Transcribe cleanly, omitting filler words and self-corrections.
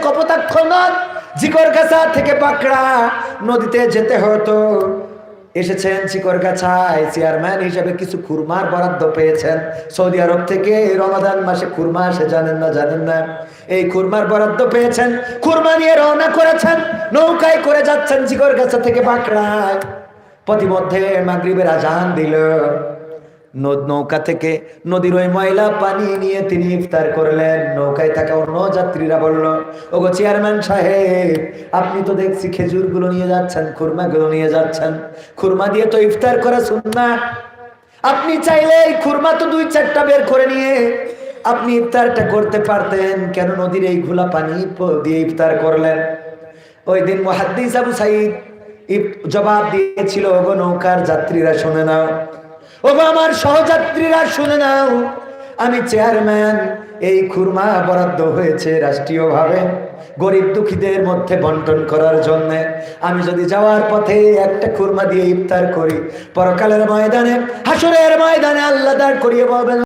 কপোতাক্ষ নদ, জিকরগাছা থেকে পাকড়া নদীতে যেতে হতো। এসেছেন চিকরগাছায়, চেয়ারম্যান হিসেবে কিছু খুরমার বরাদ্দ পেয়েছেন। সৌদি আরব থেকে রমাদান মাসে খুরমা আসে, জানেন না? জানেন না? এই খুরমার বরাদ্দ পেয়েছেন, খুরমা নিয়ে রওনা করেছেন, নৌকায় করে যাচ্ছেন চিকরগাছা থেকে পাকড়ায়। পথিমধ্যে মাগরিবের আজান দিল। নৌকা থেকে নদীর ওই ময়লা পানি নিয়ে তিনি ইফতার করলেন। নৌকায় থাকা অন্য যাত্রীরা বলল, ওগো চেয়ারম্যান সাহেব, আপনি তো দেখছি খেজুর গুলো নিয়ে যাচ্ছেন, খুরমা গুলো নিয়ে যাচ্ছেন, খুরমা দিয়ে তো ইফতার করা সুন্নাহ। আপনি চাইলে এই খুরমা তো 2-4টা বের করে নিয়ে আপনি ইফতারটা করতে পারতেন, কেন নদীর এই ঘোলা পানি দিয়ে ইফতার করলেন? ওই দিন মুহাদ্দিস আবু সাঈদ জবাব দিয়েছিল, ওগো নৌকার যাত্রীরা শুনে নাও, ওগো আমার সহযাত্রীরা শুনে নাও, আমি চেয়ারম্যান, এই খুরমা বরাদ্দ হয়েছে রাষ্ট্রীয়ভাবে গরিব দুঃখীদের মধ্যে বন্টন করার জন্য। আমি যদি যাওয়ার পথে একটা খুরমা দিয়ে ইফতার করি, পরকালের ময়দানে, হাসরের ময়দানে আল্লাহ দাঁড় করিয়ে বলবেন,